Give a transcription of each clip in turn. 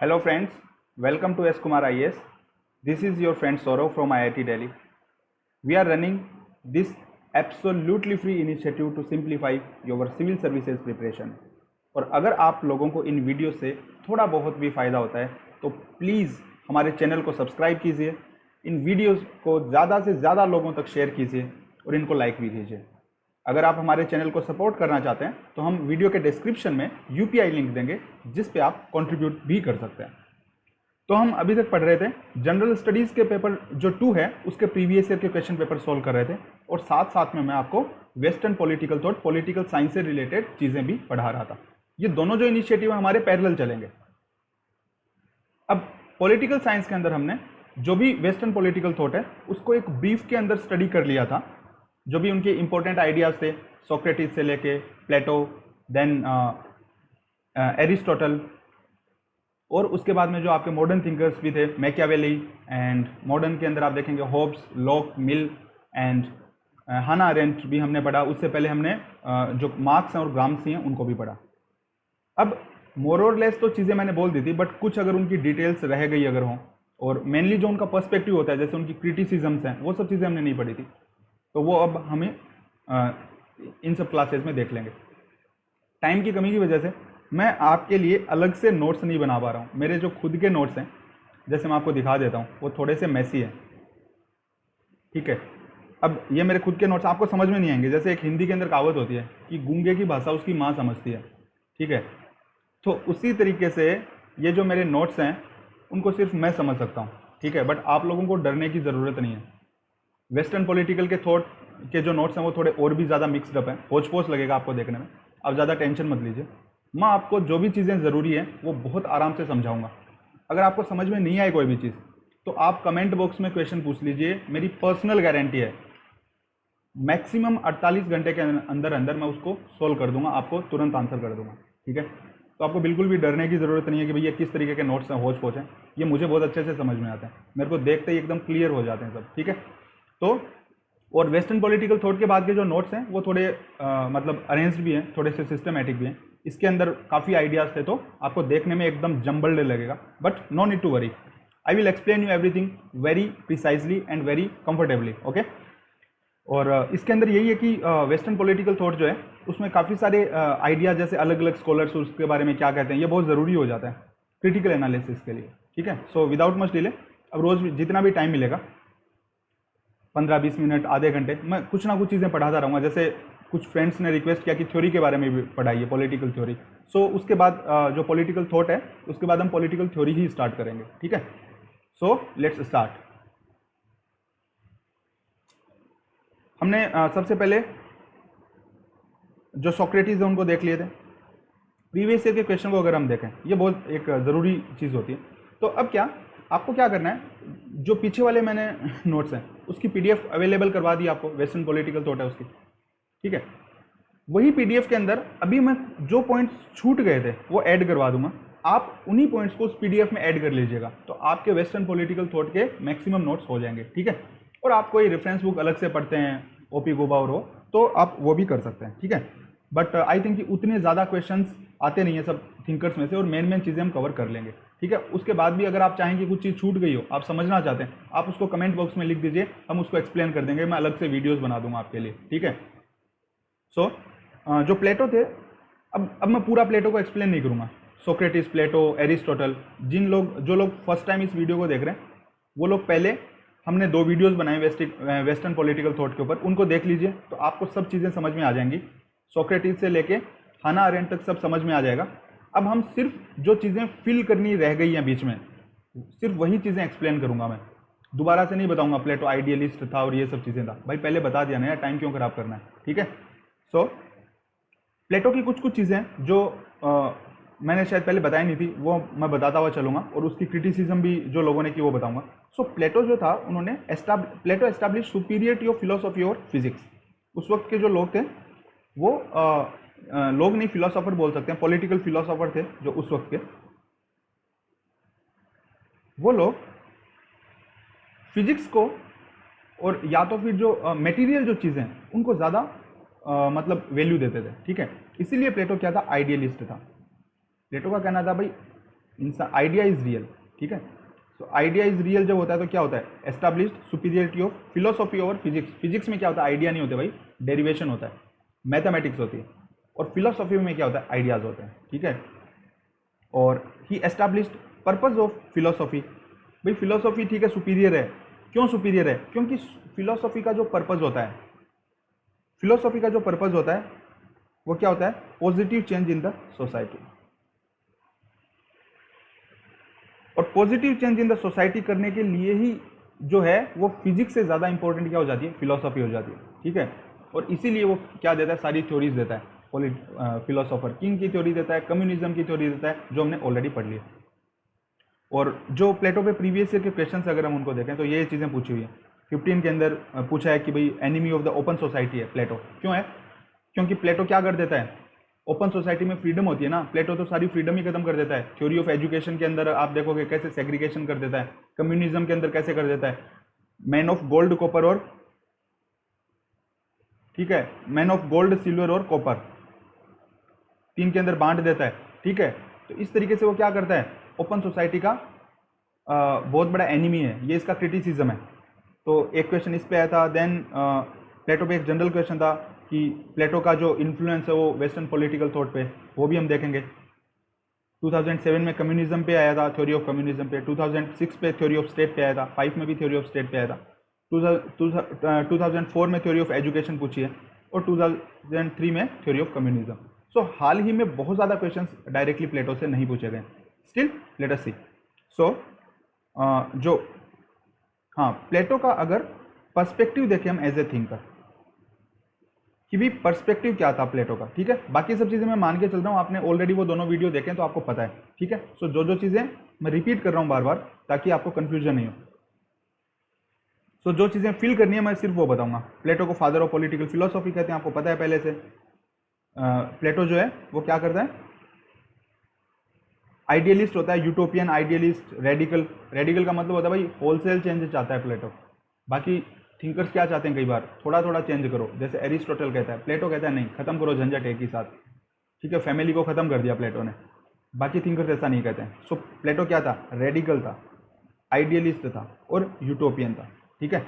Hello friends, welcome to S Kumar IAS. This is your friend Saurav from IIT Delhi. We are running this absolutely free initiative to simplify your civil services preparation. और अगर आप लोगों को इन video से थोड़ा बहुत भी फ़ायदा होता है तो प्लीज़ हमारे चैनल को सब्सक्राइब कीजिए, इन वीडियोस को ज़्यादा से ज़्यादा लोगों तक शेयर कीजिए और इनको लाइक भी कीजिए। अगर आप हमारे चैनल को सपोर्ट करना चाहते हैं तो हम वीडियो के डिस्क्रिप्शन में यूपीआई लिंक देंगे जिस पे आप कंट्रीब्यूट भी कर सकते हैं। तो हम अभी तक पढ़ रहे थे जनरल स्टडीज़ के पेपर जो 2 है उसके प्रीवियस ईयर के क्वेश्चन पेपर सोल्व कर रहे थे और साथ साथ में मैं आपको western political thought, political science से रिलेटेड चीज़ें भी पढ़ा रहा था। ये दोनों जो इनिशिएटिव है हमारे पैरेलल चलेंगे। अब पॉलिटिकल साइंस के अंदर हमने जो भी वेस्टर्न पॉलिटिकल थॉट है उसको एक ब्रीफ के अंदर स्टडी कर लिया था। जो भी उनके इंपॉर्टेंट आइडियाज़ थे सोक्रेटिस से लेके प्लेटो, देन एरिस्टोटल, और उसके बाद में जो आपके मॉडर्न थिंकर्स भी थे मैकियावेली, एंड मॉडर्न के अंदर आप देखेंगे Hobbes, Locke, Mill and Hannah Arendt भी हमने पढ़ा। उससे पहले हमने जो मार्क्स हैं और ग्राम्सी हैं उनको भी पढ़ा। अब मोर और लेस तो चीज़ें मैंने बोल दी थी, बट कुछ अगर उनकी डिटेल्स रह गई अगर हों, और मेनली जो उनका पर्सपेक्टिव होता है जैसे उनकी क्रिटिसिज्म्स हैं वो सब चीज़ें हमने नहीं पढ़ी थी, तो वो अब हमें इन सब क्लासेस में देख लेंगे। टाइम की कमी की वजह से मैं आपके लिए अलग से नोट्स नहीं बना पा रहा हूँ। मेरे जो खुद के नोट्स हैं जैसे मैं आपको दिखा देता हूँ वो थोड़े से मैसी हैं, ठीक है। अब ये मेरे खुद के नोट्स आपको समझ में नहीं आएंगे। जैसे एक हिंदी के अंदर कहावत होती है कि गूंगे की भाषा उसकी माँ समझती है, ठीक है। तो उसी तरीके से ये जो मेरे नोट्स हैं उनको सिर्फ मैं समझ सकता हूँ, ठीक है। बट आप लोगों को डरने की ज़रूरत नहीं है। वेस्टर्न पॉलिटिकल के थॉट के जो नोट्स हैं वो थोड़े और भी ज़्यादा मिक्सड अप हैं, पोच पोच लगेगा आपको देखने में। आप ज़्यादा टेंशन मत लीजिए, मैं आपको जो भी चीज़ें ज़रूरी हैं वो बहुत आराम से समझाऊंगा। अगर आपको समझ में नहीं आए कोई भी चीज़ तो आप कमेंट बॉक्स में क्वेश्चन पूछ लीजिए, मेरी पर्सनल गारंटी है मैक्सिमम 48 घंटे के अंदर अंदर मैं उसको सोल्व कर दूंगा, आपको तुरंत आंसर कर दूंगा, ठीक है। तो आपको बिल्कुल भी डरने की ज़रूरत नहीं है कि भैया किस तरीके के नोट्स हैं, होच पोच हैं। ये मुझे बहुत अच्छे से समझ में आते हैं, मेरे को देखते ही एकदम क्लियर हो जाते हैं सब, ठीक है। तो और वेस्टर्न पॉलिटिकल थॉट के बाद के जो नोट्स हैं वो थोड़े मतलब अरेंज्ड भी हैं, थोड़े से सिस्टमेटिक भी हैं। इसके अंदर काफ़ी आइडियाज़ थे तो आपको देखने में एकदम जम्बल्ड लगेगा, but no need to worry, I will explain you everything very precisely and very comfortably, okay. और इसके अंदर यही है कि वेस्टर्न पॉलिटिकल थॉट जो है उसमें काफ़ी सारे आइडिया, जैसे अलग अलग स्कॉलर्स उसके बारे में क्या कहते हैं, ये बहुत ज़रूरी हो जाता है क्रिटिकल एनालिसिस के लिए, ठीक है। सो विदाउट मच डिले अब रोज़ जितना भी टाइम मिलेगा 15-20 मिनट, आधे घंटे, मैं कुछ ना कुछ चीज़ें पढ़ाता रहूँगा। जैसे कुछ फ्रेंड्स ने रिक्वेस्ट किया कि थ्योरी के बारे में भी पढ़ाइए, पॉलिटिकल थ्योरी। सो उसके बाद जो पॉलिटिकल थॉट है उसके बाद हम पॉलिटिकल थ्योरी ही स्टार्ट करेंगे, ठीक है। So let's start. हमने सबसे पहले जो सोक्रेटिस है उनको देख लिए थे। प्रीवियस ईयर के क्वेश्चन को अगर हम देखें, ये बहुत एक ज़रूरी चीज़ होती है। तो अब क्या आपको क्या करना है, जो पीछे वाले मैंने नोट्स हैं उसकी पीडीएफ अवेलेबल करवा दी आपको, वेस्टर्न पॉलिटिकल थॉट है उसकी, ठीक है। वही पीडीएफ के अंदर अभी मैं जो पॉइंट्स छूट गए थे वो ऐड करवा दूंगा, आप उन्हीं पॉइंट्स को उस पीडीएफ में ऐड कर लीजिएगा, तो आपके वेस्टर्न पॉलिटिकल थॉट के मैक्सिमम नोट्स हो जाएंगे, ठीक है। और आप कोई रेफरेंस बुक अलग से पढ़ते हैं, ओपी गोबा और वो, तो आप वो भी कर सकते हैं, ठीक है। बट आई थिंक कि उतने ज़्यादा क्वेश्चंस आते नहीं है सब थिंकर्स में से, और मेन चीज़ें हम कवर कर लेंगे, ठीक है। उसके बाद भी अगर आप चाहें कि कुछ चीज़ छूट गई हो, आप समझना चाहते हैं, आप उसको कमेंट बॉक्स में लिख दीजिए, हम उसको एक्सप्लेन कर देंगे, मैं अलग से वीडियोस बना दूंगा आपके लिए, ठीक है। सो जो प्लेटो थे, अब मैं पूरा प्लेटो को एक्सप्लेन नहीं करूँगा। सोक्रेटिस, प्लेटो, एरिस्टोटल, जो लोग फर्स्ट टाइम इस वीडियो को देख रहे हैं वो लोग पहले हमने 2 वीडियोज़ बनाए वेस्टर्न पॉलिटिकल थॉट के ऊपर, उनको देख लीजिए तो आपको सब चीज़ें समझ में आ जाएंगी। सोक्रेटिस से लेके हाना अरेंट तक सब समझ में आ जाएगा। अब हम सिर्फ जो चीज़ें फिल करनी रह गई हैं बीच में, सिर्फ वही चीज़ें एक्सप्लेन करूंगा। मैं दोबारा से नहीं बताऊंगा प्लेटो आइडियलिस्ट था और ये सब चीज़ें था, भाई पहले बता दिया ना यार, टाइम क्यों खराब करना है, ठीक है। सो प्लेटो की कुछ चीज़ें जो मैंने शायद पहले बताई नहीं थी वो मैं बताता हुआ चलूँगा, और उसकी क्रिटिसिज्म भी जो लोगों ने की वो बताऊँगा। सो प्लेटो जो था उन्होंने प्लेटो एस्टैब्लिश सुपीरियरिटी ऑफ फिलोसॉफी और फिजिक्स। उस वक्त के जो लोग थे वो लोग नहीं, फिलोसोफर बोल सकते हैं, पॉलिटिकल फिलोसोफर थे जो उस वक्त के, वो लोग फिजिक्स को और या तो फिर जो मटेरियल जो चीज़ें हैं उनको ज़्यादा मतलब वैल्यू देते थे, ठीक है। इसीलिए प्लेटो क्या था, आइडियलिस्ट था। प्लेटो का कहना था भाई इंसान, आइडिया इज रियल, ठीक है। तो आइडिया इज रियल जब होता है तो क्या होता है, established superiority of philosophy over physics. Physics में क्या होता है, आइडिया नहीं होते भाई, डेरिवेशन होता है, मैथमेटिक्स होती है, और फिलोसॉफी में क्या होता है, आइडियाज होते हैं, ठीक है। और ही एस्टैब्लिश्ड पर्पज ऑफ फिलोसॉफी, भाई फिलोसॉफी ठीक है सुपीरियर है, क्यों सुपीरियर है, क्योंकि फिलोसॉफी का जो पर्पज होता है, फिलोसॉफी का जो पर्पज होता है वो क्या होता है, positive change in the society. और positive change in the society करने के लिए ही जो है वो फिजिक्स से ज़्यादा इंपॉर्टेंट क्या हो जाती है, फिलोसॉफी हो जाती है, ठीक है। और इसीलिए वो क्या देता है, सारी थ्योरीज देता है, फिलोसोफर किंग की थ्योरी देता है, कम्युनिज्म की थ्योरी देता है, जो हमने ऑलरेडी पढ़ लिया। और जो प्लेटो पे प्रीवियस ईयर के क्वेश्चन अगर हम उनको देखें तो ये चीज़ें पूछी हुई है। 15 के अंदर पूछा है कि भाई enemy of the open society है प्लेटो, क्यों है, क्योंकि प्लेटो क्या कर देता है, ओपन सोसाइटी में फ्रीडम होती है ना, प्लेटो तो सारी फ्रीडम ही खत्म कर देता है। थ्योरी ऑफ एजुकेशन के अंदर आप देखोगे कैसे सेग्रीगेशन कर देता है, कम्युनिज्म के अंदर कैसे कर देता है, मैन ऑफ गोल्ड कॉपर और, ठीक है, मैन ऑफ गोल्ड सिल्वर और कॉपर, 3 के अंदर बांट देता है, ठीक है। तो इस तरीके से वो क्या करता है, ओपन सोसाइटी का बहुत बड़ा एनिमी है, ये इसका क्रिटिसिज्म है। तो एक क्वेश्चन इस पे आया था। देन प्लेटो पे एक जनरल क्वेश्चन था कि प्लेटो का जो इन्फ्लुएंस है वो वेस्टर्न पॉलिटिकल थॉट पे, वो भी हम देखेंगे। 2007 में कम्युनिज्म पे आया था, थ्योरी ऑफ कम्युनिज्म पे, 2006 पे थ्योरी ऑफ स्टेट पे आया था, 5 में भी थ्योरी ऑफ स्टेट पे आया था, 2004 में थ्योरी ऑफ एजुकेशन पूछी है, और 2003 में थ्योरी ऑफ कम्युनिज्म। सो हाल ही में बहुत ज़्यादा क्वेश्चन डायरेक्टली प्लेटो से नहीं पूछे गए, स्टिल लेट अस सी। सो जो हाँ, प्लेटो का अगर पर्सपेक्टिव देखें हम एज ए थिंकर, कि भी पर्सपेक्टिव क्या था प्लेटो का, ठीक है। बाकी सब चीज़ें मैं मान के चल रहा हूँ, आपने ऑलरेडी वो दोनों वीडियो देखें तो आपको पता है, ठीक है। सो जो चीज़ें मैं रिपीट कर रहा हूँ बार बार ताकि आपको कंफ्यूजन नहीं हो। सो जो चीज़ें फील करनी है मैं सिर्फ वो बताऊंगा। प्लेटो को फादर ऑफ पॉलिटिकल फिलोसॉफी कहते हैं, आपको पता है पहले से। प्लेटो जो है वो क्या करता है, आइडियलिस्ट होता है, यूटोपियन, आइडियलिस्ट, रेडिकल। रेडिकल का मतलब होता है भाई होलसेल चेंज चाहता है प्लेटो। बाकी थिंकर्स क्या चाहते हैं, कई बार थोड़ा थोड़ा चेंज करो, जैसे एरिस्टोटल कहता है, प्लेटो कहता है नहीं, खत्म करो झंझट एक ही साथ, ठीक है। फैमिली को खत्म कर दिया प्लेटो ने। बाकी थिंकर्स ऐसा नहीं कहते हैं। सो प्लेटो क्या था, रेडिकल था, आइडियलिस्ट था और यूटोपियन था, ठीक है।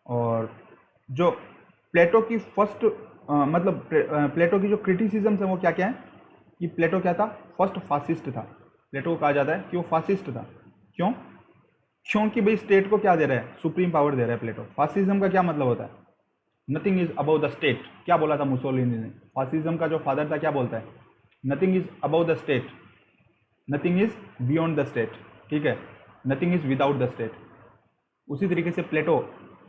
और जो प्लेटो की फर्स्ट मतलब प्लेटो की जो क्रिटिसिज्म है वो क्या क्या है, कि प्लेटो क्या था, फर्स्ट फासिस्ट था। प्लेटो को कहा जाता है कि वो फासिस्ट था, क्यों, क्योंकि भाई स्टेट को क्या दे रहा है, सुप्रीम पावर दे रहा है प्लेटो। फासिज्म का क्या मतलब होता है, nothing is about the state. क्या बोला था मुसोलिनी ने, फासिज्म का जो फादर था क्या बोलता है, nothing is about the state, nothing is beyond the state, ठीक है, nothing is without the state. उसी तरीके से प्लेटो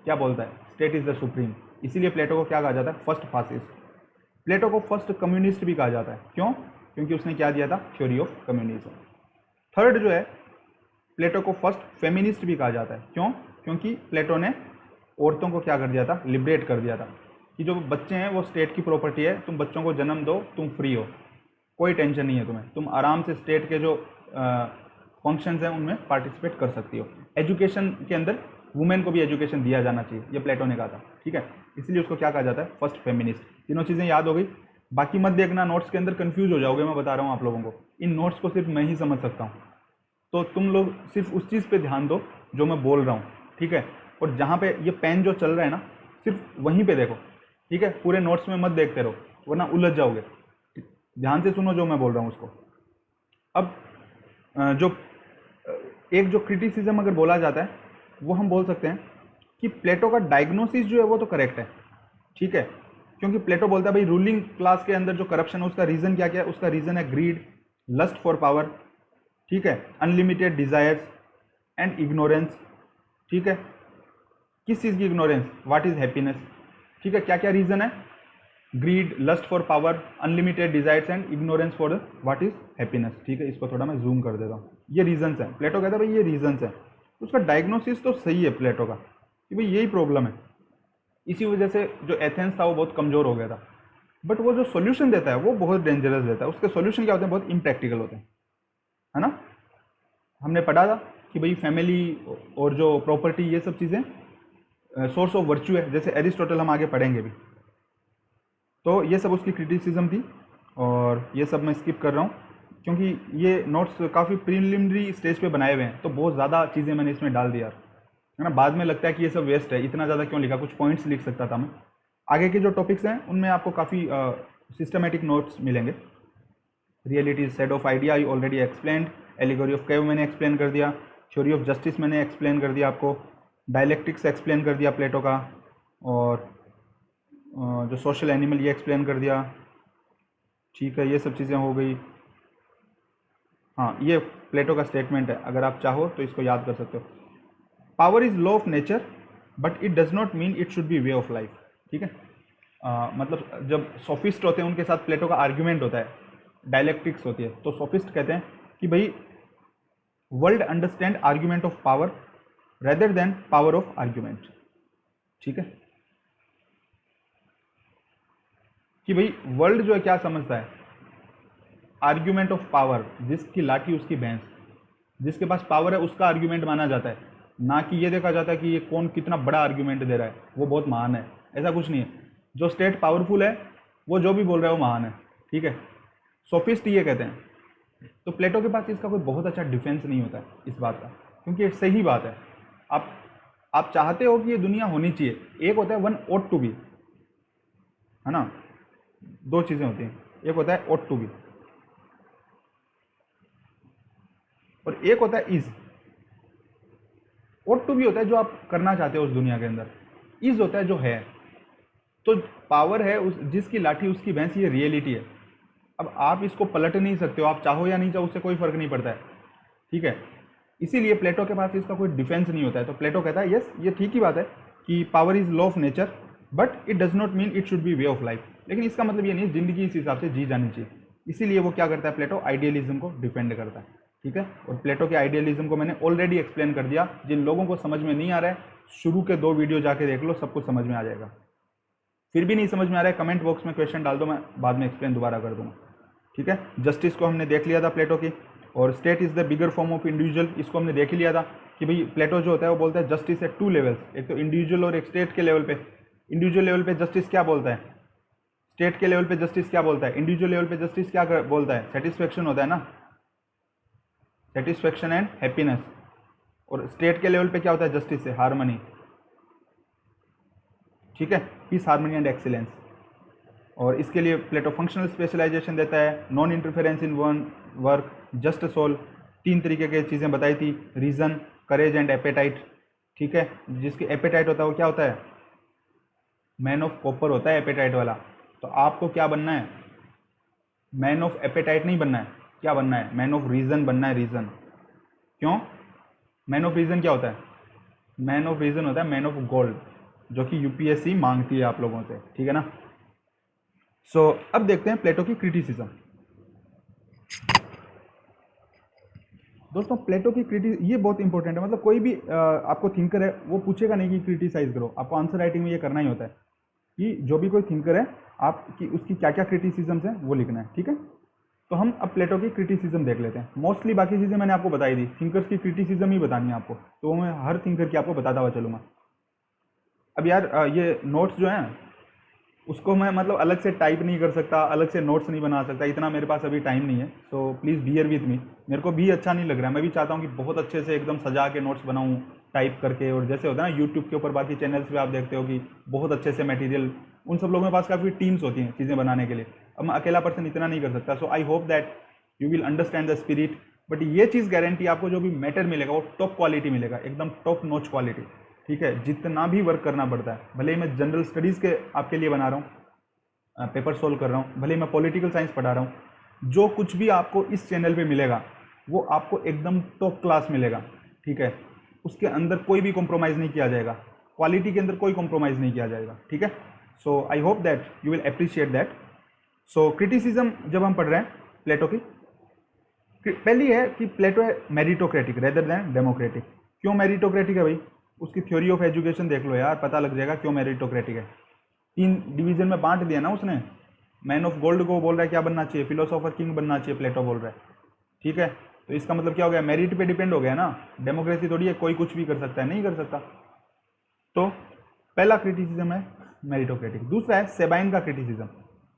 क्या बोलता है, स्टेट इज द सुप्रीम। इसीलिए प्लेटो को क्या कहा जाता है, फर्स्ट फासिस्ट। प्लेटो को फर्स्ट कम्युनिस्ट भी कहा जाता है, क्यों, क्योंकि उसने क्या दिया था, थ्योरी ऑफ कम्युनिज्म। थर्ड जो है, प्लेटो को फर्स्ट फेमिनिस्ट भी कहा जाता है, क्यों, क्योंकि प्लेटो ने औरतों को क्या कर दिया था, लिबरेट कर दिया था, कि जो बच्चे हैं वो स्टेट की प्रॉपर्टी है, तुम बच्चों को जन्म दो, तुम फ्री हो, कोई टेंशन नहीं है तुम्हें, तुम आराम से स्टेट के जो फंक्शंस हैं उनमें पार्टिसिपेट कर सकती हो। एजुकेशन के अंदर वुमेन को भी एजुकेशन दिया जाना चाहिए, ये प्लेटो ने कहा था, ठीक है। इसलिए उसको क्या कहा जाता है, फर्स्ट फेमिनिस्ट। तीनों चीज़ें याद हो गई, बाकी मत देखना, नोट्स के अंदर कंफ्यूज हो जाओगे, मैं बता रहा हूँ आप लोगों को, इन नोट्स को सिर्फ मैं ही समझ सकता हूँ, तो तुम लोग सिर्फ उस चीज़ पे ध्यान दो जो मैं बोल रहा हूँ, ठीक है। और जहाँ पे ये पेन जो चल रहा है ना, सिर्फ वहीं पे देखो, ठीक है, पूरे नोट्स में मत देखते रहो वरना उलझ जाओगे। ध्यान से सुनो जो मैं बोल रहा हूँ उसको। अब जो एक जो क्रिटिसिज्म अगर बोला जाता है वो हम बोल सकते हैं कि प्लेटो का डायग्नोसिस जो है वो तो करेक्ट है, ठीक है, क्योंकि प्लेटो बोलता है भाई रूलिंग क्लास के अंदर जो करप्शन है उसका रीज़न क्या क्या है, उसका रीज़न है ग्रीड, लस्ट फॉर पावर, ठीक है, अनलिमिटेड डिजायर्स एंड इग्नोरेंस, ठीक है। किस चीज़ की इग्नोरेंस, व्हाट इज हैप्पीनेस, ठीक है, क्या क्या रीज़न है, greed, lust for power, unlimited desires and ignorance for what is happiness, ठीक है। इसको थोड़ा मैं जूम कर देता हूँ, ये रीजंस हैं, प्लेटो कहता है भाई ये रीजंस हैं। उसका डायग्नोसिस तो सही है प्लेटो का कि भाई यही प्रॉब्लम है, इसी वजह से जो एथेंस था वो बहुत कमज़ोर हो गया था। बट वो जो सोल्यूशन देता है वो बहुत डेंजरस देता है, उसके सोल्यूशन क्या होते हैं, बहुत इम्प्रैक्टिकल होते हैं, है ना। हमने पढ़ा था कि भाई फैमिली और जो प्रॉपर्टी ये सब चीज़ें सोर्स ऑफ वर्च्यू है, जैसे एरिस्टोटल हम आगे पढ़ेंगे भी। तो ये सब उसकी क्रिटिसिज्म थी और ये सब मैं स्किप कर रहा हूँ। क्योंकि ये नोट्स काफ़ी प्रीलिमिनरी स्टेज पे बनाए हुए हैं, तो बहुत ज़्यादा चीज़ें मैंने इसमें डाल दिया है ना। बाद में लगता है कि ये सब वेस्ट है, इतना ज़्यादा क्यों लिखा, कुछ पॉइंट्स लिख सकता था मैं। आगे के जो टॉपिक्स हैं उनमें आपको काफ़ी सिस्टमेटिक नोट्स मिलेंगे। Reality set of idea I already explained, allegory of cave मैंने एक्सप्लेन कर दिया, थ्योरी ऑफ जस्टिस मैंने एक्सप्लेन कर दिया आपको, डायलेक्टिक्स एक्सप्लेन कर दिया प्लेटो का, और जो सोशल एनिमल ये एक्सप्लेन कर दिया। ठीक है, ये सब चीज़ें हो गई। हाँ, ये प्लेटो का स्टेटमेंट है, अगर आप चाहो तो इसको याद कर सकते हो। Power is law of nature but it does not mean it should B way of life. ठीक है, मतलब जब सोफिस्ट होते हैं उनके साथ प्लेटो का आर्ग्यूमेंट होता है, डायलेक्टिक्स होती है, तो सोफिस्ट कहते हैं कि भाई world understand argument of power rather than power of argument. ठीक है, कि भाई वर्ल्ड जो है क्या समझता है, आर्ग्यूमेंट ऑफ पावर, जिसकी लाठी उसकी भैंस, जिसके पास पावर है उसका आर्ग्यूमेंट माना जाता है, ना कि ये देखा जाता है कि ये कौन कितना बड़ा आर्ग्यूमेंट दे रहा है, वो बहुत महान है। ऐसा कुछ नहीं है, जो स्टेट पावरफुल है वो जो भी बोल रहा है वो महान है। ठीक है, सोफिस्ट ये कहते हैं। तो प्लेटो के पास इसका कोई बहुत अच्छा डिफेंस नहीं होता है इस बात का, क्योंकि ये सही बात है। आप चाहते हो कि ये दुनिया होनी चाहिए, एक होता है वन ought टू बी, है ना, दो चीज़ें होती हैं, एक होता है ought टू बी और एक होता है इज। ought टू बी होता है जो आप करना चाहते हो उस दुनिया के अंदर, इज होता है जो है। तो पावर है उस जिसकी लाठी उसकी भैंस, ये रियलिटी है। अब आप इसको पलट नहीं सकते हो, आप चाहो या नहीं चाहो उससे कोई फर्क नहीं पड़ता है। ठीक है, इसीलिए प्लेटो के पास इसका कोई डिफेंस नहीं होता है। तो प्लेटो कहता है यस, ये ठीक ही बात है कि power is law of nature but it does not mean it should B way of life. लेकिन इसका मतलब ये नहीं जिंदगी इस हिसाब से जी जानी चाहिए। इसीलिए वो क्या करता है, प्लेटो आइडियलिज्म को डिफेंड करता है। ठीक है, और प्लेटो के आइडियलिज्म को मैंने ऑलरेडी एक्सप्लेन कर दिया। जिन लोगों को समझ में नहीं आ रहा है, शुरू के 2 वीडियो जाके देख लो, सब कुछ समझ में आ जाएगा। फिर भी नहीं समझ में आ रहा है, कमेंट बॉक्स में क्वेश्चन डाल दो, मैं बाद में एक्सप्लेन दोबारा कर दूंगा। ठीक है, जस्टिस को हमने देख लिया था प्लेटो की, और state is the bigger form of individual, इसको हमने देख ही लिया था कि भाई प्लेटो जो होता है वो बोलता है जस्टिस है 2 लेवल्स, एक तो इंडिविजुअल और एक स्टेट के लेवल पे। इंडिविजुअल लेवल पे जस्टिस क्या बोलता है, स्टेट के लेवल पे जस्टिस क्या बोलता है, इंडिविजुअल लेवल पे जस्टिस क्या बोलता है, सेटिस्फेक्शन होता है ना, सेटिस्फेक्शन एंड हैप्पीनेस। और स्टेट के लेवल पे क्या होता है जस्टिस से, हार्मनी। ठीक है, पीस, हार्मनी एंड एक्सीलेंस। और इसके लिए प्लेटो फंक्शनल स्पेशलाइजेशन देता है, non interference in one work, just soul, 3 तरीके के चीज़ें बताई थी, रीजन, करेज एंड एपेटाइट। ठीक है, जिसकी एपेटाइट होता है वो क्या होता है, मैन ऑफ कॉपर होता है एपेटाइट वाला। तो आपको क्या बनना है, मैन ऑफ एपेटाइट नहीं बनना है, क्या बनना है, मैन ऑफ रीजन बनना है। रीजन क्यों, मैन ऑफ रीजन क्या होता है, मैन ऑफ रीजन होता है मैन ऑफ गोल्ड, जो कि यूपीएससी मांगती है आप लोगों से। ठीक है ना। सो अब देखते हैं प्लेटो की क्रिटिसिज्म। दोस्तों प्लेटो की ये बहुत इंपॉर्टेंट है। मतलब कोई भी आपको थिंकर है वो पूछेगा नहीं कि क्रिटिसाइज करो, आपको आंसर राइटिंग में ये करना ही होता है कि जो भी कोई थिंकर है आपकी उसकी क्या क्या क्रिटिसिज्म्स हैं वो लिखना है। ठीक है, तो हम अब प्लेटो की क्रिटिसिज्म देख लेते हैं। मोस्टली बाकी चीज़ें मैंने आपको बताई दी, थिंकर्स की क्रिटिसिज्म ही बतानी है आपको, तो मैं हर थिंकर की आपको बताता हुआ चलूँगा। अब यार ये नोट्स जो हैं उसको मैं मतलब अलग से टाइप नहीं कर सकता, अलग से नोट्स नहीं बना सकता, इतना मेरे पास अभी टाइम नहीं है। So please beer with me, मेरे को भी अच्छा नहीं लग रहा है। मैं भी चाहता हूँ कि बहुत अच्छे से एकदम सजा के नोट्स बनाऊँ टाइप करके, और जैसे होता है ना यूट्यूब के ऊपर बाकी चैनल्स पे आप देखते हो कि बहुत अच्छे से मटेरियल, उन सब लोगों के पास काफ़ी टीम्स होती हैं चीज़ें बनाने के लिए। अब मैं अकेला पर्सन इतना नहीं कर सकता। So I hope that you will understand the spirit. But ये चीज़ गारंटी, आपको जो भी मैटर मिलेगा वो टॉप क्वालिटी मिलेगा, एकदम टॉप नॉच क्वालिटी। ठीक है, जितना भी वर्क करना पड़ता है, भले ही मैं जनरल स्टडीज़ के आपके लिए बना रहा हूँ, पेपर सोल्व कर रहा हूँ, भले ही मैं पॉलिटिकल साइंस पढ़ा रहा हूँ, जो कुछ भी आपको इस चैनल पे मिलेगा वो आपको एकदम टॉप क्लास मिलेगा। ठीक है, उसके अंदर कोई भी कॉम्प्रोमाइज़ नहीं किया जाएगा, क्वालिटी के अंदर कोई कॉम्प्रोमाइज़ नहीं किया जाएगा। ठीक है, so I hope that you will appreciate that. So criticism जब हम पढ़ रहे हैं प्लेटो की, पहली है कि प्लेटो है मेरिटोक्रेटिक रेदर देन डेमोक्रेटिक। क्यों मेरिटोक्रेटिक है भाई, उसकी थ्योरी ऑफ एजुकेशन देख लो यार, पता लग जाएगा क्यों मेरिटोक्रेटिक है। 3 डिवीजन में बांट दिया ना उसने। मैन ऑफ गोल्ड को बोल रहा है क्या बनना चाहिए, फिलोसोफर किंग बनना चाहिए, प्लेटो बोल रहा है। ठीक है, तो इसका मतलब क्या हो गया, मेरिट पे डिपेंड हो गया ना। डेमोक्रेसी थोड़ी है कोई कुछ भी कर सकता है, नहीं कर सकता। तो पहला क्रिटिसिज्म है मेरिटोक्रेटिक। दूसरा है सेबाइन का क्रिटिसिज्म।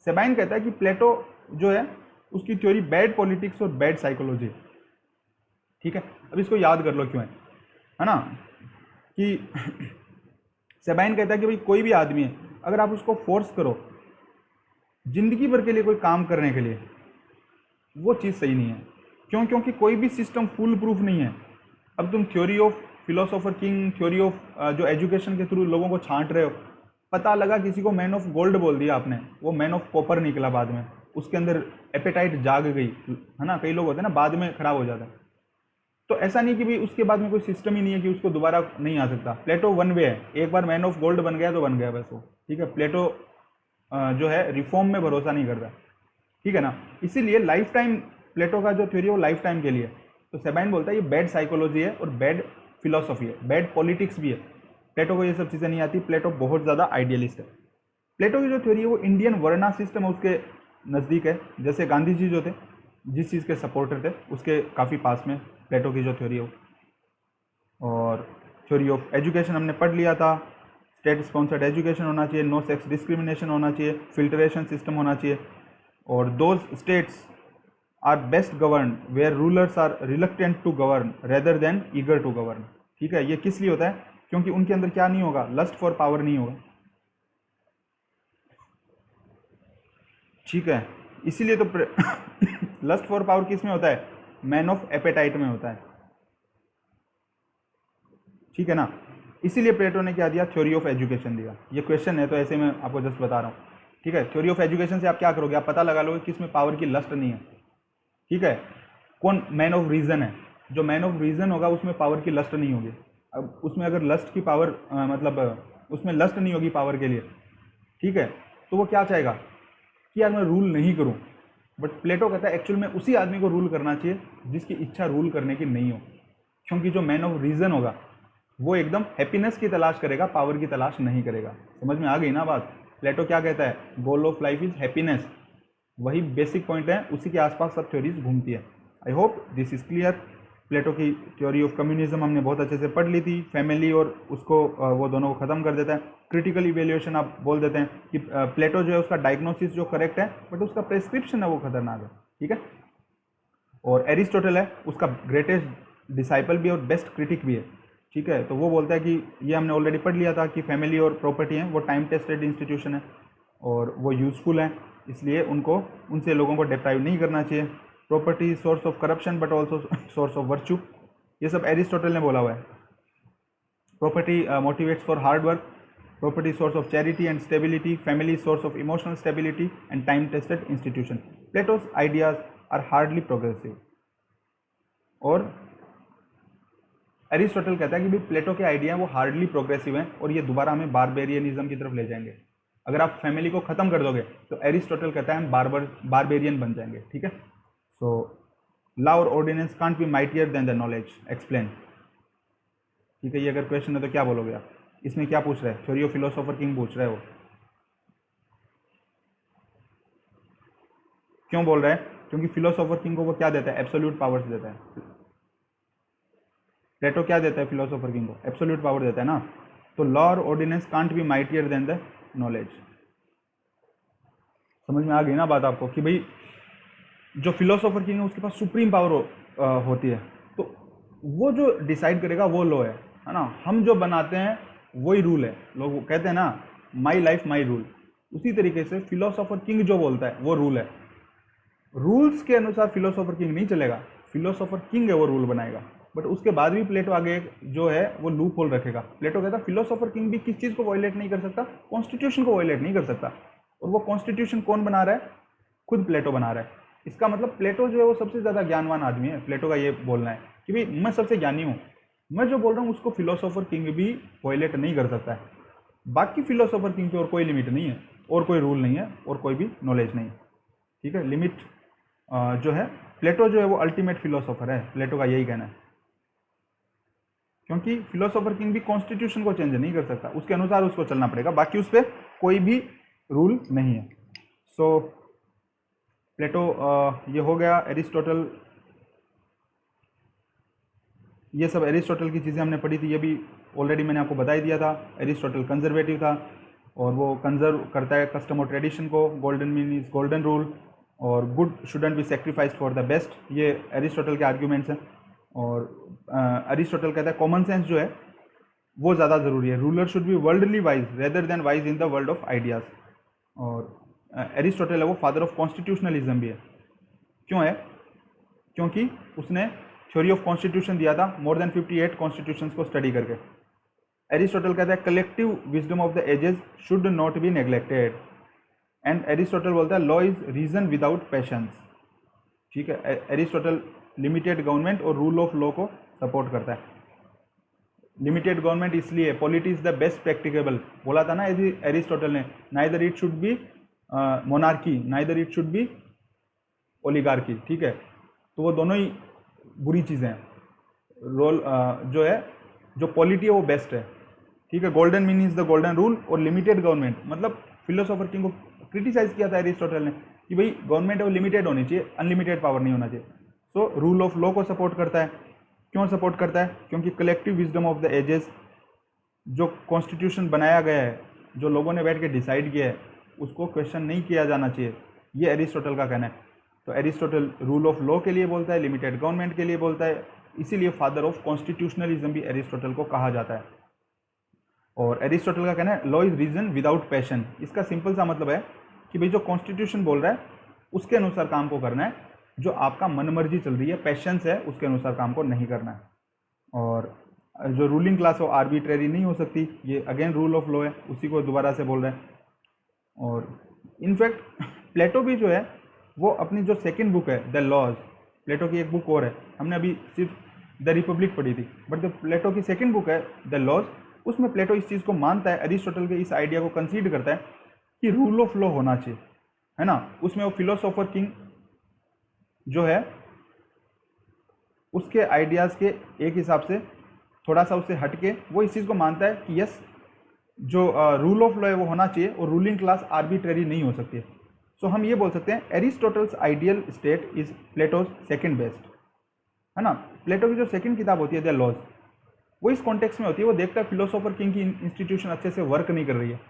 सेबाइन कहता है कि प्लेटो जो है उसकी थ्योरी बैड पॉलिटिक्स और बैड साइकोलॉजी, ठीक है। अब इसको याद कर लो क्यों है ना, कि सेबाइन कहता है कि भाई कोई भी आदमी है, अगर आप उसको फोर्स करो जिंदगी भर के लिए कोई काम करने के लिए, वो चीज़ सही नहीं है। क्यों? क्योंकि कोई भी सिस्टम फुल प्रूफ नहीं है। अब तुम theory of philosopher king, theory of जो एजुकेशन के थ्रू लोगों को छांट रहे हो, पता लगा किसी को मैन ऑफ गोल्ड बोल दिया आपने, वो मैन ऑफ कॉपर निकला बाद में, उसके अंदर एपेटाइट जाग गई, है ना। कई लोग होते हैं ना बाद में खराब हो जाता है। तो ऐसा नहीं कि भाई उसके बाद में कोई सिस्टम ही नहीं है कि उसको दोबारा नहीं आ सकता। प्लेटो वन वे है, एक बार मैन ऑफ गोल्ड बन गया तो बन गया बस वो, ठीक है। प्लेटो जो है रिफॉर्म में भरोसा नहीं करता, ठीक है ना। इसीलिए लाइफ टाइम प्लेटो का जो थ्योरी है वो लाइफ टाइम के लिए। तो सेबाइन बोलता है ये बैड साइकोलॉजी है और बैड फिलोसॉफी है, बैड पॉलिटिक्स भी है। प्लेटो को ये सब चीज़ें नहीं आती, प्लेटो बहुत ज़्यादा आइडियलिस्ट है। प्लेटो की जो थ्योरी है वो इंडियन वर्ना सिस्टम है उसके नज़दीक है। जैसे गांधी जी जो थे, जिस चीज़ के सपोर्टर थे, उसके काफ़ी पास में प्लेटो की जो थ्योरी है। और थ्योरी ऑफ एजुकेशन हमने पढ़ लिया था, स्टेट स्पॉन्सर्ड एजुकेशन होना चाहिए, नो सेक्स डिस्क्रिमिनेशन होना चाहिए, फिल्ट्रेशन सिस्टम होना चाहिए, और those states are best govern where rulers are reluctant to govern rather than eager to govern, ठीक है। ये किस लिए होता है? क्योंकि उनके अंदर क्या नहीं होगा, लस्ट फॉर पावर नहीं होगा, ठीक है। इसीलिए तो लस्ट फॉर पावर किस में होता है? मैन ऑफ एपेटाइट में होता है, ठीक है ना। इसीलिए प्लेटो ने क्या दिया? थ्योरी ऑफ एजुकेशन दिया। ये क्वेश्चन है तो ऐसे मैं आपको जस्ट बता रहा हूँ, ठीक है। थ्योरी ऑफ एजुकेशन से आप क्या करोगे? आप पता लगा लोगे कि इसमें पावर की लस्ट नहीं है, ठीक है। कौन मैन ऑफ रीजन है? जो मैन ऑफ रीजन होगा उसमें पावर की लस्ट नहीं होगी। अब उसमें अगर लस्ट की पावर उसमें लस्ट नहीं होगी पावर के लिए, ठीक है, तो वो क्या चाहेगा कि यार मैं रूल नहीं करूं। बट प्लेटो कहता है एक्चुअल में उसी आदमी को रूल करना चाहिए जिसकी इच्छा रूल करने की नहीं हो, क्योंकि जो मैन ऑफ रीजन होगा वो एकदम हैप्पीनेस की तलाश करेगा, पावर की तलाश नहीं करेगा। समझ में आ गई ना बात? प्लेटो क्या कहता है? Goal of life is happiness. वही बेसिक पॉइंट है, उसी के आसपास सब थ्योरीज घूमती है। I hope this is clear. Plato की थ्योरी ऑफ कम्युनिज्म हमने बहुत अच्छे से पढ़ ली थी। फैमिली और उसको वो दोनों को ख़त्म कर देता है। क्रिटिकल इवेल्यूएशन आप बोल देते हैं कि प्लेटो जो है उसका डायग्नोसिस जो करेक्ट है, बट उसका प्रेस्क्रिप्शन है वो खतरनाक है, ठीक है। और एरिस्टोटल है उसका ग्रेटेस्ट डिसाइपल भी और बेस्ट क्रिटिक भी है, ठीक है। तो वो बोलता है कि ये हमने ऑलरेडी पढ़ लिया था कि फैमिली और प्रॉपर्टी हैं वो टाइम टेस्टेड इंस्टीट्यूशन है और वो यूज़फुल हैं, इसलिए उनको उनसे लोगों को डिप्राइव नहीं करना चाहिए। Property source of corruption but also source of virtue, ये सब एरिस्टोटल ने बोला हुआ है। Property motivates for hard work, property source of charity and stability, family source of emotional stability and time tested institution. Plato's ideas are hardly progressive. और Aristotle कहता है कि भाई प्लेटो के आइडिया वो हार्डली प्रोग्रेसिव हैं और ये दोबारा हमें बारबेरियनिज्म की तरफ ले जाएंगे। अगर आप फैमिली को खत्म कर दोगे तो एरिस्टोटल कहता है हम बारबेरियन बन जाएंगे, ठीक है। सो लॉ और ordinance can't be mightier than the knowledge, explain, ठीक है। ये अगर क्वेश्चन है तो क्या बोलोगे आप? इसमें क्या पूछ रहे हैं? थ्योरी ऑफ फिलोसोफर किंग पूछ रहे हो, क्यों बोल रहे हैं? क्योंकि फिलोसोफर किंग को वो क्या देता है? एब्सोल्यूट पावर्स देता है। प्लेटो क्या देता है फिलोसोफर किंग को? एब्सोल्यूट पावर देता है ना। तो लॉ और ordinance can't be mightier than the knowledge. समझ में आ गई ना बात आपको कि भाई जो फिलोसोफर किंग है उसके पास सुप्रीम पावर होती है, तो वो जो डिसाइड करेगा वो लॉ है ना। हम जो बनाते हैं वही रूल है। लोग कहते हैं ना माई लाइफ माई रूल, उसी तरीके से फिलोसोफर किंग जो बोलता है वो रूल है। रूल्स के अनुसार फिलोसोफर किंग नहीं चलेगा, फिलोसोफर किंग है वो रूल बनाएगा। बट उसके बाद भी प्लेटो आगे जो है वो लूप होल रखेगा। प्लेटो कहता है फिलोसोफर किंग भी किस चीज़ को वायलेट नहीं कर सकता? कॉन्स्टिट्यूशन को वायलेट नहीं कर सकता। और वो कॉन्स्टिट्यूशन कौन बना रहा है? खुद प्लेटो बना रहा है। इसका मतलब प्लेटो जो है वो सबसे ज़्यादा ज्ञानवान आदमी है। प्लेटो का ये बोलना है कि भाई मैं सबसे ज्ञानी हूँ, मैं जो बोल रहा हूँ उसको फिलोसोफर किंग भी वायलेट नहीं कर सकता है। बाकी फिलोसोफर किंग पे और कोई लिमिट नहीं है, और कोई रूल नहीं है, और कोई भी नॉलेज नहीं, ठीक है। लिमिट जो है प्लेटो जो है वो अल्टीमेट फिलोसोफर है, प्लेटो का यही कहना है। क्योंकि फिलोसोफर किंग भी कॉन्स्टिट्यूशन को चेंज नहीं कर सकता, उसके अनुसार उसको चलना पड़ेगा, बाकी उस पर कोई भी रूल नहीं है। सो प्लेटो ये हो गया। एरिस्टोटल, ये सब एरिस्टोटल की चीज़ें हमने पढ़ी थी, ये भी ऑलरेडी मैंने आपको बता ही दिया था। एरिस्टोटल कंजर्वेटिव था और वो कंजर्व करता है कस्टम और ट्रेडिशन को। Golden mean is golden rule. और good shouldn't be sacrificed for the best, ये एरिस्टोटल के आर्ग्यूमेंट्स हैं। और एरिस्टोटल कहता है कॉमन सेंस जो है वो ज़्यादा ज़रूरी है, ruler should be worldly wise rather than wise in the world of ideas. और एरिस्टोटल है वो फादर ऑफ कॉन्स्टिट्यूशनलिज्म भी है। क्यों है? क्योंकि उसने थ्योरी ऑफ कॉन्स्टिट्यूशन दिया था मोर देन 58 कॉन्स्टिट्यूशंस को स्टडी करके। एरिस्टोटल कहता है collective wisdom of the ages should not be neglected, and Aristotle बोलता है law is reason without passions. ठीक है, एरिस्टोटल लिमिटेड गवर्नमेंट और रूल ऑफ लॉ को सपोर्ट करता है। लिमिटेड गवर्नमेंट इसलिए, polity is the best practicable बोला था ना एरिस्टोटल ने, neither it should be monarchy neither it should be oligarchy. ठीक है, तो वो दोनों ही बुरी चीज़ें हैं। रोल जो है, जो पॉलिटी है वो बेस्ट है। ठीक है, golden mean is the golden rule और लिमिटेड गवर्नमेंट, मतलब फिलोसोफर किंग को क्रिटिसाइज किया था एरिस्टोटल ने कि भाई गवर्नमेंट है वो लिमिटेड होनी चाहिए, अनलिमिटेड पावर नहीं होना चाहिए। सो रूल ऑफ लॉ को सपोर्ट करता है। क्यों सपोर्ट करता है? क्योंकि collective wisdom of the ages, जो कॉन्स्टिट्यूशन बनाया गया है, जो लोगों ने बैठ के डिसाइड किया है, उसको क्वेश्चन नहीं किया जाना चाहिए, ये एरिस्टोटल का कहना है। तो एरिस्टोटल रूल ऑफ लॉ के लिए बोलता है, लिमिटेड गवर्नमेंट के लिए बोलता है, इसीलिए फादर ऑफ कॉन्स्टिट्यूशनलिज्म भी एरिस्टोटल को कहा जाता है। और एरिस्टोटल का कहना है law is reason without passion. इसका सिंपल सा मतलब है कि भाई जो कॉन्स्टिट्यूशन बोल रहा है उसके अनुसार काम को करना है, जो आपका मनमर्जी चल रही है, पैशंस है, उसके अनुसार काम को नहीं करना है। और जो रूलिंग क्लास है वो आर्बिट्रेरी नहीं हो सकती, ये अगेन रूल ऑफ लॉ है, उसी को दोबारा से बोल रहे हैं। और इनफैक्ट प्लेटो भी जो है वो अपनी जो सेकंड बुक है द लॉज, प्लेटो की एक बुक और है, हमने अभी सिर्फ द रिपब्लिक पढ़ी थी, बट जो प्लेटो की सेकंड बुक है द लॉज, उसमें प्लेटो इस चीज़ को मानता है, एरिस्टोटल के इस आइडिया को कंसीड करता है कि रूल ऑफ लॉ होना चाहिए, है ना। उसमें वो फिलोसोफर किंग जो है उसके आइडियाज़ के एक हिसाब से थोड़ा सा उससे हट के वो इस चीज़ को मानता है कि यस, जो रूल ऑफ लॉ है वो होना चाहिए और रूलिंग क्लास आर्बिट्रेरी नहीं हो सकती है। सो हम ये बोल सकते हैं Aristotle's ideal state is Plato's second best, है ना। प्लेटो की जो सेकंड किताब होती है द लॉज, वो इस कॉन्टेक्स्ट में होती है, वो देखता है फिलोसोफर किंग की इंस्टीट्यूशन अच्छे से वर्क नहीं कर रही है,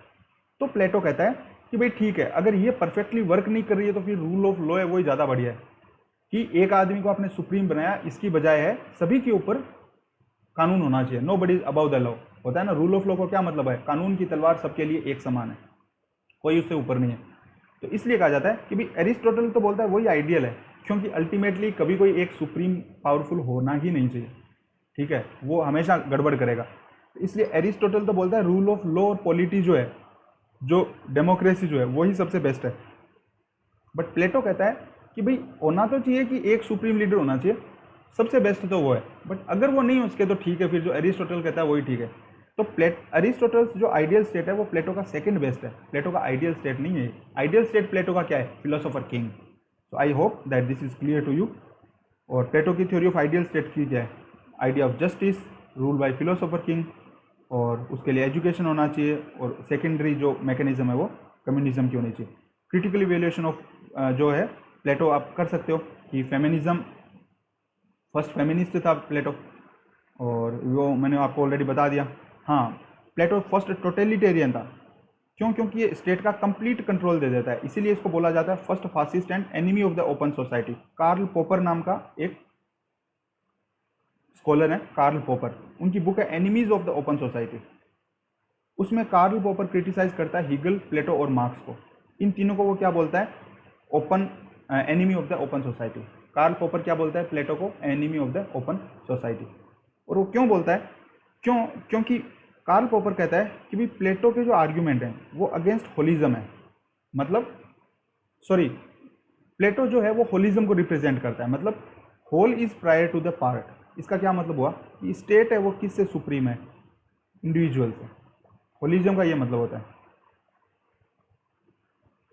तो प्लेटो कहता है कि भाई ठीक है, अगर ये परफेक्टली वर्क नहीं कर रही है तो फिर रूल ऑफ लॉ है वही ज़्यादा बढ़िया है, कि एक आदमी को आपने सुप्रीम बनाया, इसकी बजाय है सभी के ऊपर कानून होना चाहिए, nobody above the law होता है ना। रूल ऑफ लॉ को क्या मतलब है? कानून की तलवार सबके लिए एक समान है, कोई उससे ऊपर नहीं है। तो इसलिए कहा जाता है कि भाई एरिस्टोटल तो बोलता है वही आइडियल है, क्योंकि अल्टीमेटली कभी कोई एक सुप्रीम पावरफुल होना ही नहीं चाहिए, ठीक है, वो हमेशा गड़बड़ करेगा। तो इसलिए एरिस्टोटल तो बोलता है रूल ऑफ लॉ और पॉलिटी जो है, जो डेमोक्रेसी जो है, वही सबसे बेस्ट है। बट प्लेटो कहता है कि भाई होना तो चाहिए कि एक सुप्रीम लीडर होना चाहिए, सबसे बेस्ट तो वो है, बट अगर वो नहीं हो सके तो ठीक है, फिर जो एरिस्टोटल कहता है वही ठीक है। तो एरिस्टोटल जो आइडियल स्टेट है वो प्लेटो का सेकंड बेस्ट है, प्लेटो का आइडियल स्टेट नहीं है। आइडियल स्टेट प्लेटो का क्या है? Philosopher king. So I hope that this is clear to you. और प्लेटो की थ्योरी ऑफ आइडियल स्टेट की क्या है? Idea of justice, rule by philosopher king, और उसके लिए एजुकेशन होना चाहिए, और सेकेंडरी जो मैकेनिज्म है वो कम्युनिज्म की होनी चाहिए। क्रिटिकल इवेल्यूएशन ऑफ जो है प्लेटो आप कर सकते हो कि फेमिनिज्म, फर्स्ट फेमिनिस्ट था प्लेटो, और वो मैंने आपको ऑलरेडी बता दिया। हाँ, प्लेटो फर्स्ट टोटलिटेरियन था। क्यों? क्योंकि ये स्टेट का कंप्लीट कंट्रोल दे देता है, इसीलिए इसको बोला जाता है first fascist and enemy of the open society. Karl Popper नाम का एक स्कॉलर है, कार्ल पोपर, उनकी बुक है enemies of the open society. उसमें कार्ल पोपर क्रिटिसाइज करता है हीगल, प्लेटो और मार्क्स को। इन तीनों को वो क्या बोलता है? Open enemy of the open society. Karl Popper क्या बोलता है? प्लेटो को enemy of the open society. और वो क्यों बोलता है? क्योंकि कार्ल पोपर कहता है कि भाई प्लेटो के जो आर्ग्यूमेंट हैं वो अगेंस्ट होलिज्म है, मतलब सॉरी, प्लेटो जो है वो होलिज्म को रिप्रेजेंट करता है, मतलब whole is prior to the part. इसका क्या मतलब हुआ कि स्टेट है वो किससे सुप्रीम है? इंडिविजुअल से। होलिज्म का ये मतलब होता है,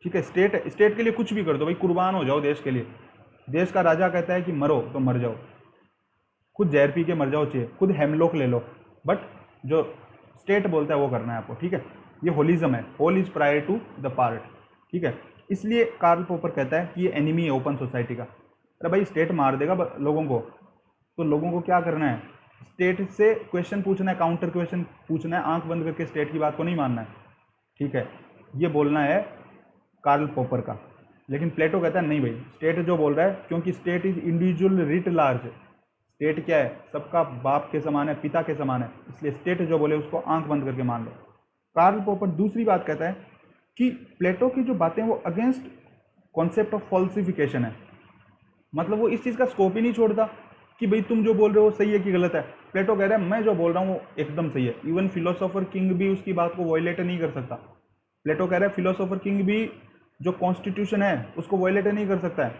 ठीक है। स्टेट के लिए कुछ भी कर दो भाई, कुर्बान हो जाओ देश के लिए। देश का राजा कहता है कि मरो तो मर जाओ, खुद जहर पी के मर जाओ, चाहिए खुद हेमलॉक ले लो, बट जो स्टेट बोलता है वो करना है आपको, ठीक है। ये होलिज्म है, whole is prior to the part, ठीक है। इसलिए कार्ल पोपर कहता है कि ये एनिमी है ओपन सोसाइटी का। अरे भाई स्टेट मार देगा लोगों को, तो लोगों को क्या करना है? स्टेट से क्वेश्चन पूछना है, काउंटर क्वेश्चन पूछना है, आंख बंद करके स्टेट की बात को नहीं मानना है, ठीक है। ये बोलना है कार्ल पोपर का। लेकिन प्लेटो कहता है नहीं भाई, स्टेट जो बोल रहा है, क्योंकि state is individual writ large, state क्या है, सबका बाप के समान है, पिता के समान है, इसलिए स्टेट जो बोले उसको आंख बंद करके मान लो। कार्ल पॉपर दूसरी बात कहता है कि प्लेटो की जो बातें वो अगेंस्ट कॉन्सेप्ट ऑफ फॉल्सिफिकेशन है, मतलब वो इस चीज़ का स्कोप ही नहीं छोड़ता कि भाई तुम जो बोल रहे हो सही है कि गलत है। प्लेटो कह रहा है मैं जो बोल रहा हूँ वो एकदम सही है, इवन फिलोसोफर किंग भी उसकी बात को वॉयलेट नहीं कर सकता। प्लेटो कह रहा है फिलोसोफर किंग भी जो कॉन्स्टिट्यूशन है उसको वॉयलेट नहीं कर सकता है।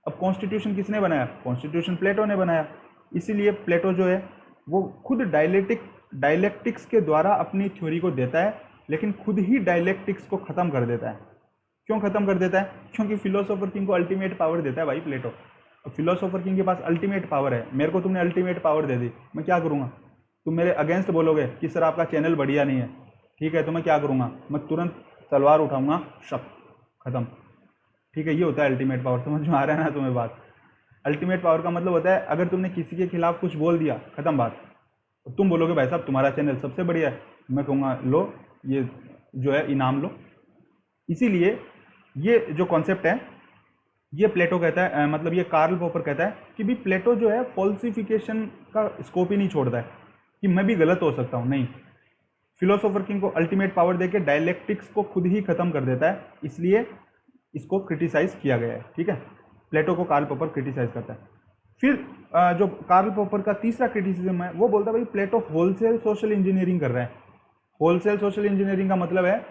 अब कॉन्स्टिट्यूशन किसने बनाया, कॉन्स्टिट्यूशन प्लेटो ने बनाया, इसीलिए प्लेटो जो है वो खुद डायलेक्टिक्स के द्वारा अपनी थ्योरी को देता है, लेकिन खुद ही डायलेक्टिक्स को ख़त्म कर देता है। क्यों ख़त्म कर देता है, क्योंकि फिलोसोफर किंग को अल्टीमेट पावर देता है भाई प्लेटो। अब फिलोसोफर किंग के पास अल्टीमेट पावर है, मेरे को तुमने अल्टीमेट पावर दे दी, मैं क्या करूँगा, तुम मेरे अगेंस्ट बोलोगे कि सर आपका चैनल बढ़िया नहीं है, ठीक है, तो मैं क्या करूँगा, मैं तुरंत तलवार उठाऊंगा, शप खत्म, ठीक है, ये होता है अल्टीमेट पावर। समझ में आ रहा है ना तुम्हें बात। अल्टीमेट पावर का मतलब होता है अगर तुमने किसी के खिलाफ कुछ बोल दिया, खत्म बात, तुम बोलोगे भाई साहब तुम्हारा चैनल सबसे बढ़िया है, मैं कहूँगा लो ये जो है इनाम लो। इसीलिए ये जो कॉन्सेप्ट है ये प्लेटो कहता है, मतलब ये कार्ल पॉपर कहता है कि भी प्लेटो जो है फॉल्सिफिकेशन का स्कोप ही नहीं छोड़ता है कि मैं भी गलत हो सकता हूँ, नहीं, फिलोसोफर किंग को अल्टीमेट पावर देके डायलेक्टिक्स को खुद ही खत्म कर देता है, इसलिए इसको क्रिटिसाइज किया गया है, ठीक है। प्लेटो को कार्ल पॉपर क्रिटिसाइज करता है। फिर जो कार्ल पॉपर का तीसरा क्रिटिसिज्म है वो बोलता है भाई प्लेटो होलसेल सोशल इंजीनियरिंग कर रहा है। होलसेल सोशल इंजीनियरिंग का मतलब है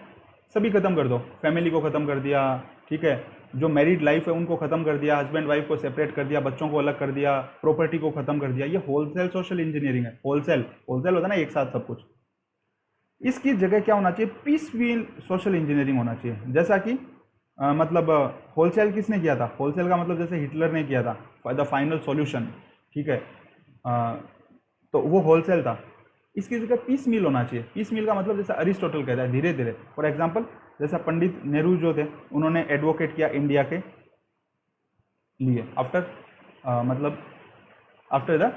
सभी खत्म कर दो, फैमिली को खत्म कर दिया, ठीक है, जो मैरिड लाइफ है उनको खत्म कर दिया, हस्बैंड वाइफ को सेपरेट कर दिया, बच्चों को अलग कर दिया, प्रॉपर्टी को खत्म कर दिया, ये होलसेल सोशल इंजीनियरिंग है। होलसेल होलसेल होता है ना एक साथ सब कुछ। इसकी जगह क्या होना चाहिए, पीसफुल सोशल इंजीनियरिंग होना चाहिए। जैसा कि मतलब होलसेल किसने किया था, होलसेल का मतलब जैसे हिटलर ने किया था द फाइनल सॉल्यूशन, ठीक है, तो वो होलसेल था। इसकी जगह पीस मील होना चाहिए। पीस मील का मतलब जैसा अरिस्टोटल कहता है धीरे धीरे। फॉर एग्जांपल जैसा पंडित नेहरू जो थे उन्होंने एडवोकेट किया इंडिया के लिए आफ्टर मतलब आफ्टर द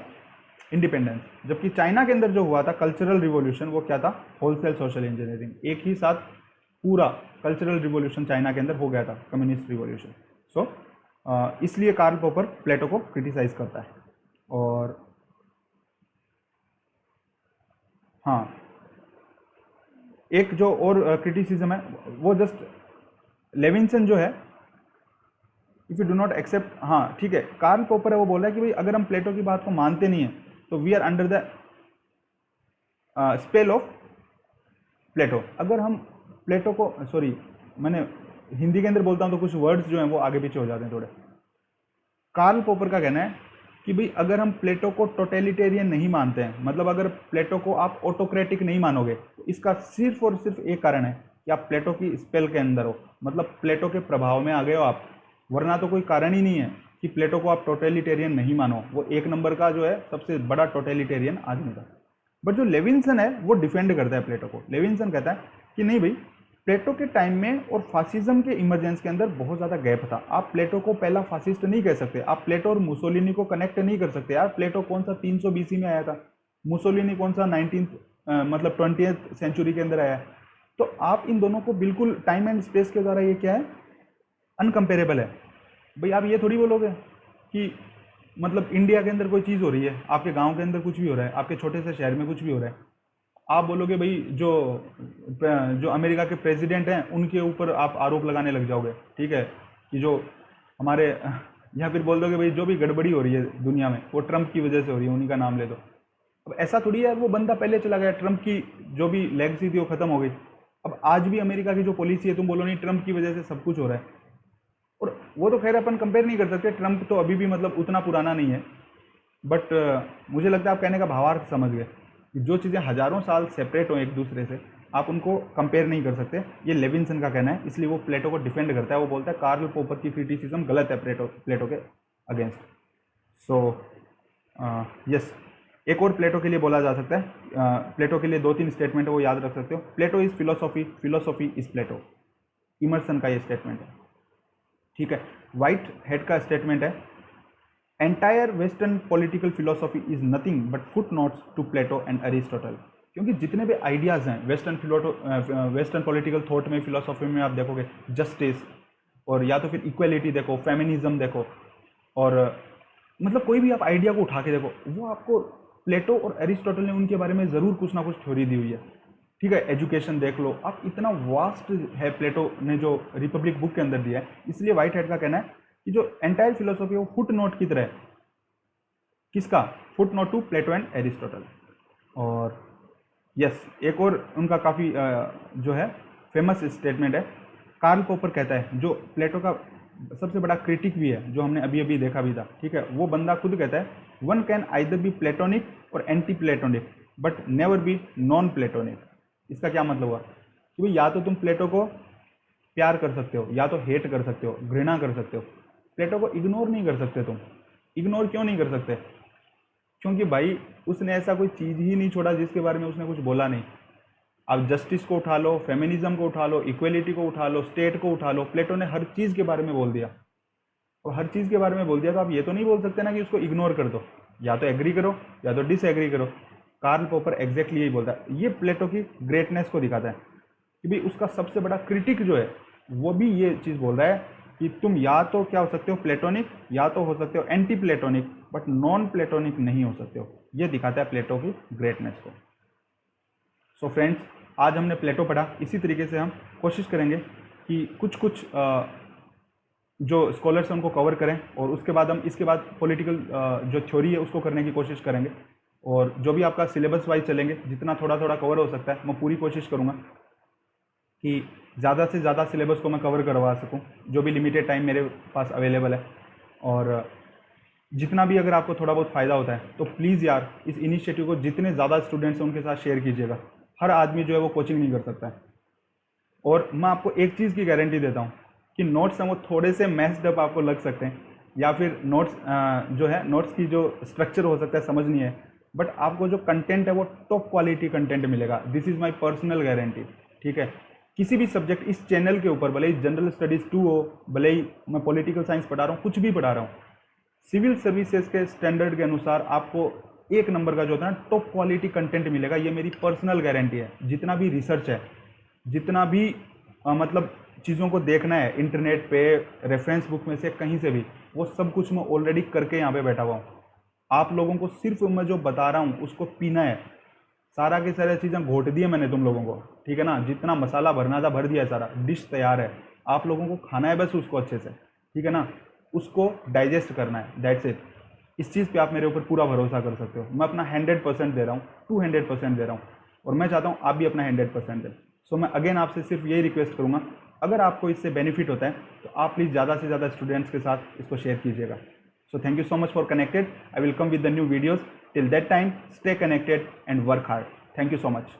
इंडिपेंडेंस, जबकि चाइना के अंदर जो हुआ था कल्चरल रिवॉल्यूशन वो क्या था, होलसेल सोशल इंजीनियरिंग। एक ही साथ पूरा कल्चरल रिवॉल्यूशन चाइना के अंदर हो गया था, कम्युनिस्ट रिवॉल्यूशन। सो इसलिए कार्ल पॉपर प्लेटो को क्रिटिसाइज करता है। और हाँ, एक जो और क्रिटिसिज्म है वो जस्ट लेविंसन जो है, if you do not accept, हाँ ठीक है, कार्ल पॉपर है वो बोल रहा है कि भाई अगर हम प्लेटो की बात को मानते नहीं है तो we are under the spell of Plato. अगर हम प्लेटो को, सॉरी मैंने हिंदी के अंदर बोलता हूँ तो कुछ वर्ड्स जो हैं वो आगे पीछे हो जाते हैं थोड़े। कार्ल पॉपर का कहना है कि भाई अगर हम प्लेटो को टोटलिटेरियन नहीं मानते हैं, मतलब अगर प्लेटो को आप ऑटोक्रेटिक नहीं मानोगे, तो इसका सिर्फ और सिर्फ एक कारण है कि आप प्लेटो की स्पेल के अंदर हो, मतलब प्लेटो के प्रभाव में आ गए हो आप, वरना तो कोई कारण ही नहीं है कि प्लेटो को आप टोटलिटेरियन नहीं मानो। वो एक नंबर का जो है सबसे बड़ा टोटलिटेरियन आदमी था। बट जो लेविंसन है वो डिफेंड करता है प्लेटो को। लेविंसन कहता है कि नहीं भाई, प्लेटो के टाइम में और फासिज्म के इमरजेंस के अंदर बहुत ज़्यादा गैप था। आप प्लेटो को पहला फासिस्ट नहीं कह सकते, आप प्लेटो और मुसोलिनी को कनेक्ट नहीं कर सकते। यार प्लेटो कौन सा 300 BC में आया था, मुसोलिनी कौन सा 19 मतलब 20th सेंचुरी के अंदर आया है। तो आप इन दोनों को बिल्कुल टाइम एंड स्पेस के द्वारा ये क्या है, अनकम्पेरेबल है। भाई आप ये थोड़ी बोलोगे कि मतलब इंडिया के अंदर कोई चीज़ हो रही है, आपके गांव के अंदर कुछ भी हो रहा है, आपके छोटे से शहर में कुछ भी हो रहा है, आप बोलोगे भाई जो अमेरिका के प्रेसिडेंट हैं उनके ऊपर आप आरोप लगाने लग जाओगे, ठीक है, कि जो हमारे, या फिर बोल दोगे भाई जो भी गड़बड़ी हो रही है दुनिया में वो ट्रंप की वजह से हो रही है, उन्हीं का नाम ले दो। अब ऐसा थोड़ी है, वो बंदा पहले चला गया, ट्रंप की जो भी लेगेसी थी वो खत्म हो गई। अब आज भी अमेरिका की जो पॉलिसी है, तुम बोलो नहीं ट्रंप की वजह से सब कुछ हो रहा है। और वो तो खैर अपन कंपेयर नहीं कर सकते, ट्रंप तो अभी भी मतलब उतना पुराना नहीं है। बट मुझे लगता है आप कहने का भावार्थ समझ गए कि जो चीज़ें हज़ारों साल सेपरेट हो एक दूसरे से, आप उनको कंपेयर नहीं कर सकते। ये लेविंसन का कहना है, इसलिए वो प्लेटो को डिफेंड करता है। वो बोलता है कार्ल पॉपर की क्रिटिसिज्म गलत है प्लेटो के अगेंस्ट। सो यस, एक और प्लेटो के लिए बोला जा सकता है, प्लेटो के लिए 2-3 स्टेटमेंट है वो याद रख सकते हो। Plato is philosophy, philosophy is Plato, Emerson का ये स्टेटमेंट है, ठीक है। वाइट हेड का स्टेटमेंट है, entire western political philosophy is nothing but foot notes to Plato and Aristotle. क्योंकि जितने भी आइडियाज़ हैं वेस्टर्न पॉलिटिकल थॉट में, फिलोसॉफी में आप देखोगे, जस्टिस, और या तो फिर इक्वलिटी देखो, फेमिनिज्म देखो, और मतलब कोई भी आप आइडिया को उठा के देखो, वो आपको प्लेटो और एरिस्टोटल ने उनके बारे में ज़रूर कुछ ना कुछ थ्योरी दी हुई है। ठीक है, एजुकेशन देख लो आप, इतना वास्ट है प्लेटो ने जो रिपब्लिक बुक के अंदर दिया है। इसलिए व्हाइट हेड का कहना है कि जो एंटायर फिलोसॉफी है वो फुट नोट की तरह है। किसका? Footnote to Plato and Aristotle. और यस, एक और उनका काफ़ी जो है फेमस स्टेटमेंट है। कार्ल पॉपर कहता है, जो प्लेटो का सबसे बड़ा क्रिटिक भी है, जो हमने अभी अभी देखा भी था, ठीक है, वो बंदा खुद कहता है, one can either be platonic और anti platonic but never be non platonic. इसका क्या मतलब हुआ कि भाई या तो तुम प्लेटो को प्यार कर सकते हो या तो हेट कर सकते हो, घृणा कर सकते हो, प्लेटो को इग्नोर नहीं कर सकते। तुम इग्नोर क्यों नहीं कर सकते? क्योंकि भाई उसने ऐसा कोई चीज़ ही नहीं छोड़ा जिसके बारे में उसने कुछ बोला नहीं। आप जस्टिस को उठा लो, फेमिनिज्म को उठा लो, इक्वलिटी को उठा लो, स्टेट को उठा लो, प्लेटो ने हर चीज़ के बारे में बोल दिया। और हर चीज़ के बारे में बोल दिया तो आप ये तो नहीं बोल सकते ना कि उसको इग्नोर कर दो, या तो एग्री करो या तो डिसएग्री करो। कार्ल पॉपर एग्जैक्टली यही बोलता है। ये प्लेटो की ग्रेटनेस को दिखाता है कि भाई उसका सबसे बड़ा क्रिटिक जो है वो भी ये चीज़ बोल रहा है कि तुम या तो क्या हो सकते हो प्लेटोनिक, या तो हो सकते हो anti platonic, but non platonic नहीं हो सकते हो। ये दिखाता है प्लेटो की ग्रेटनेस को। सो फ्रेंड्स, आज हमने प्लेटो पढ़ा। इसी तरीके से हम कोशिश करेंगे कि कुछ जो स्कॉलर्स हैं उनको कवर करें, और उसके बाद हम इसके बाद पॉलिटिकल जो थ्योरी है उसको करने की कोशिश करेंगे। और जो भी आपका सिलेबस वाइज चलेंगे, जितना थोड़ा थोड़ा कवर हो सकता है, मैं पूरी कोशिश करूँगा कि ज़्यादा से ज़्यादा सिलेबस को मैं कवर करवा सकूं, जो भी लिमिटेड टाइम मेरे पास अवेलेबल है। और जितना भी अगर आपको थोड़ा बहुत फ़ायदा होता है तो प्लीज़ यार इस इनिशिएटिव को जितने ज़्यादा स्टूडेंट्स हैं उनके साथ शेयर कीजिएगा। हर आदमी जो है वो कोचिंग नहीं कर सकता है। और मैं आपको एक चीज़ की गारंटी देता हूँ कि नोट्स हैं वो थोड़े से मैस्ड अप आपको लग सकते हैं, या फिर नोट्स जो है नोट्स की जो स्ट्रक्चर हो सकता है समझ नहीं है, बट आपको जो कंटेंट है वो टॉप क्वालिटी कंटेंट मिलेगा। This is my personal guarantee. ठीक है, किसी भी सब्जेक्ट इस चैनल के ऊपर, भले ही जनरल स्टडीज़ 2 हो, भले ही मैं पॉलिटिकल साइंस पढ़ा रहा हूँ, कुछ भी पढ़ा रहा हूँ, सिविल सर्विसेज के स्टैंडर्ड के अनुसार आपको एक नंबर का जो होता है ना टॉप क्वालिटी कंटेंट मिलेगा। ये मेरी पर्सनल गारंटी है। जितना भी रिसर्च है, जितना भी मतलब चीज़ों को देखना है इंटरनेट पे, रेफरेंस बुक में से कहीं से भी, वो सब कुछ मैं ऑलरेडी करके यहाँ पे बैठा हुआ हूँ। आप लोगों को सिर्फ मैं जो बता रहा हूँ उसको पीना है। सारा की सारी चीज़ें घोट दी है मैंने तुम लोगों को, ठीक है ना। जितना मसाला भरना था भर दिया है, सारा डिश तैयार है। आप लोगों को खाना है बस उसको अच्छे से, ठीक है ना, उसको डाइजेस्ट करना है, दैट्स इट। इस चीज़ पे आप मेरे ऊपर पूरा भरोसा कर सकते हो। मैं अपना 100% दे रहा हूँ, 200% दे रहा हूँ, और मैं चाहता हूँ आप भी अपना 100% दें। सो मैं अगेन आपसे सिर्फ यही रिक्वेस्ट करूँगा, अगर आपको इससे बेनिफिट होता है तो आप प्लीज़ ज़्यादा से ज़्यादा स्टूडेंट्स के साथ इसको शेयर कीजिएगा। So thank you so much for connected. I will come with the new videos. Till that time, stay connected and work hard. Thank you so much.